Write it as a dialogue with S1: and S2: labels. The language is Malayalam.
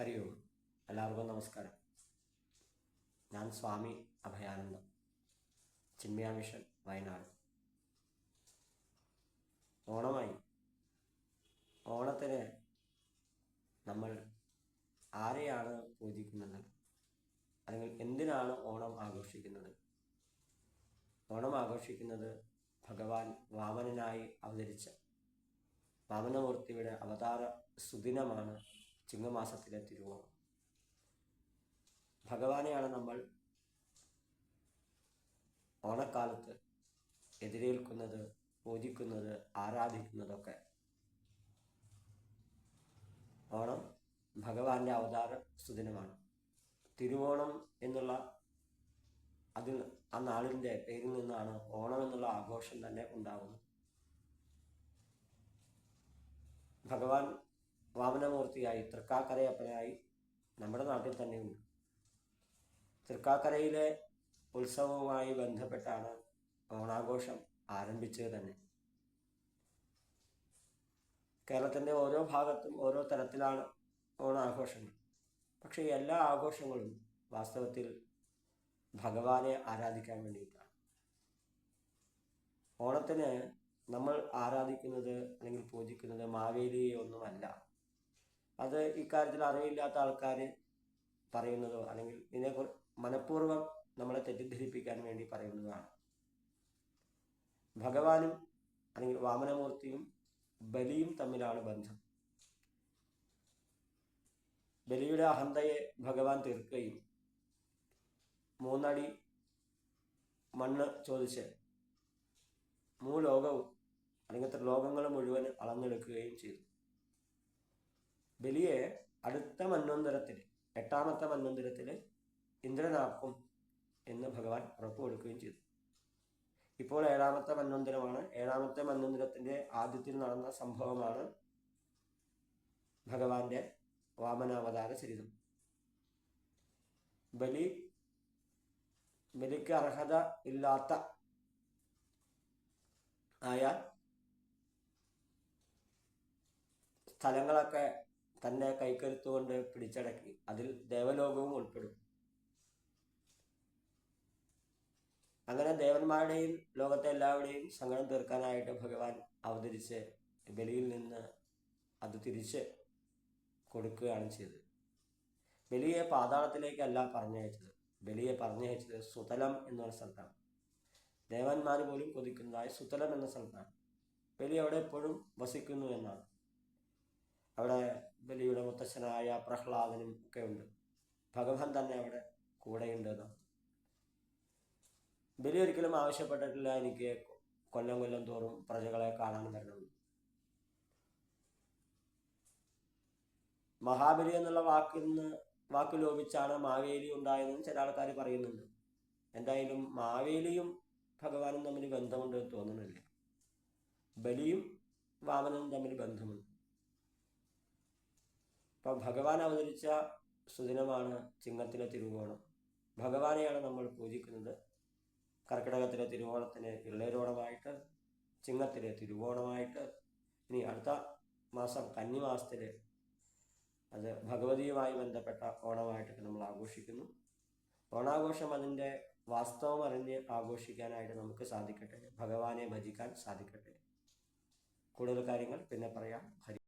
S1: ഹരി ഓം. എല്ലാവർക്കും നമസ്കാരം. ഞാൻ സ്വാമി അഭയാനന്ദം, ചിന്മയ മിഷൻ, വയനാട്. ഓണമായി. ഓണത്തിന് നമ്മൾ ആരെയാണ് പൂജിക്കുന്നത്, അല്ലെങ്കിൽ എന്തിനാണ് ഓണം ആഘോഷിക്കുന്നത്? ഓണം ആഘോഷിക്കുന്നത് ഭഗവാൻ വാമനനായി അവതരിച്ച വാമനമൂർത്തിയുടെ അവതാര സുദിനമാണ് ചിങ്ങമാസത്തിലെ തിരുവോണം. ഭഗവാനെയാണ് നമ്മൾ ഓണക്കാലത്ത് എതിരേൽക്കുന്നത്, പൂജിക്കുന്നത്, ആരാധിക്കുന്നതൊക്കെ. ഓണം ഭഗവാന്റെ അവതാര സുദിനമാണ്. തിരുവോണം എന്നുള്ള ആ നാളിൻ്റെ പേരിൽ നിന്നാണ് ഓണം എന്നുള്ള ആഘോഷം തന്നെ ഉണ്ടാകുന്നത്. ഭഗവാൻ വാമനമൂർത്തിയായി തൃക്കാക്കരയപ്പനായി നമ്മുടെ നാട്ടിൽ തന്നെയുണ്ട്. തൃക്കാക്കരയിലെ ഉത്സവവുമായി ബന്ധപ്പെട്ടാണ് ഓണാഘോഷം ആരംഭിച്ചത് തന്നെ. കേരളത്തിൻ്റെ ഓരോ ഭാഗത്തും ഓരോ തരത്തിലാണ് ഓണാഘോഷങ്ങൾ. പക്ഷേ എല്ലാ ആഘോഷങ്ങളും വാസ്തവത്തിൽ ഭഗവാനെ ആരാധിക്കാൻ വേണ്ടിയിട്ടാണ്. ഓണത്തിന് നമ്മൾ ആരാധിക്കുന്നത് അല്ലെങ്കിൽ പൂജിക്കുന്നത് മാവേലിയെ ഒന്നുമല്ല. അത് ഇക്കാര്യത്തിൽ അറിവില്ലാത്ത ആൾക്കാർ പറയുന്നതോ അല്ലെങ്കിൽ ഇതിനെ മനഃപൂർവ്വം നമ്മളെ തെറ്റിദ്ധരിപ്പിക്കാൻ വേണ്ടി പറയുന്നതാണ്. ഭഗവാനും അല്ലെങ്കിൽ വാമനമൂർത്തിയും ബലിയും തമ്മിലാണ് ബന്ധം. ബലിയുടെ അഹന്തയെ ഭഗവാൻ തീർക്കുകയും 3 അടി മണ്ണ് ചോദിച്ച് ലോകവും അല്ലെങ്കിൽ ലോകങ്ങൾ മുഴുവൻ അളന്നെടുക്കുകയും ചെയ്തു. ബലിയെ അടുത്ത മന്വന്തരത്തിൽ, 8ാമത്തെ മന്വന്തരത്തിൽ ഇന്ദ്രനാക്കും എന്ന് ഭഗവാൻ ഉറപ്പ് കൊടുക്കുകയും ചെയ്തു. ഇപ്പോൾ 7ാമത്തെ മന്വന്തരമാണ്. 7ാമത്തെ മന്വന്തരത്തിൻ്റെ ആദ്യത്തിൽ നടന്ന സംഭവമാണ് ഭഗവാന്റെ വാമനാവതാര ചരിതം. ബലിക്ക് അർഹത ഇല്ലാത്ത ആയാൽ സ്ഥലങ്ങളൊക്കെ തൻ്റെ കൈക്കരുത്തുകൊണ്ട് പിടിച്ചടക്കി. അതിൽ ദേവലോകവും ഉൾപ്പെടും. അങ്ങനെ ദേവന്മാരുടെയും ലോകത്തെ എല്ലാവരുടെയും സങ്കടം തീർക്കാനായിട്ട് ഭഗവാൻ അവതരിച്ച് ബലിയിൽ നിന്ന് അത് തിരിച്ച് കൊടുക്കുകയാണ് ചെയ്തത്. ബലിയെ പാതാളത്തിലേക്കല്ല പറഞ്ഞയച്ചത്. ബലിയെ പറഞ്ഞയച്ചത് സുതലം എന്നുള്ള സ്ഥലത്താണ്. ദേവന്മാർ പോലും കൊതിക്കുന്നതായ സുതലം എന്ന സ്ഥലത്താണ്. ബലി അവിടെ എപ്പോഴും വസിക്കുന്നു എന്നാണ്. അവിടെ ബലിയുടെ മുത്തച്ഛനായ പ്രഹ്ലാദനും ഒക്കെ ഉണ്ട്. ഭഗവാൻ തന്നെ അവിടെ കൂടെയുണ്ട് എന്നാണ്. ബലി ഒരിക്കലും ആവശ്യപ്പെട്ടിട്ടില്ല എനിക്ക് കൊല്ലം തോറും പ്രജകളെ കാണാൻ വരണം. മഹാബലി എന്നുള്ള വാക്ക് ലോപിച്ചാണ് മാവേലി ഉണ്ടായതെന്ന് ചില ആൾക്കാർ പറയുന്നുണ്ട്. എന്തായാലും മാവേലിയും ഭഗവാനും തമ്മിൽ ബന്ധമുണ്ടെന്ന് തോന്നുന്നില്ല. ബലിയും വാമനനും തമ്മിൽ ബന്ധമുണ്ട്. അപ്പം ഭഗവാൻ അവതരിച്ച സുദിനമാണ് ചിങ്ങത്തിലെ തിരുവോണം. ഭഗവാനെയാണ് നമ്മൾ പൂജിക്കുന്നത്. കർക്കിടകത്തിലെ തിരുവോണത്തിന് ഇള്ളേരോണമായിട്ട്, ചിങ്ങത്തിലെ തിരുവോണമായിട്ട്, ഇനി അടുത്ത മാസം കന്നിമാസത്തിൽ അത് ഭഗവതിയുമായി ബന്ധപ്പെട്ട ഓണമായിട്ടൊക്കെ നമ്മൾ ആഘോഷിക്കുന്നു. ഓണാഘോഷം അതിൻ്റെ വാസ്തവം അറിഞ്ഞ് ആഘോഷിക്കാനായിട്ട് നമുക്ക് സാധിക്കട്ടെ. ഭഗവാനെ ഭജിക്കാൻ സാധിക്കട്ടെ. കൂടുതൽ കാര്യങ്ങൾ പിന്നെ പറയാം. ഹരി.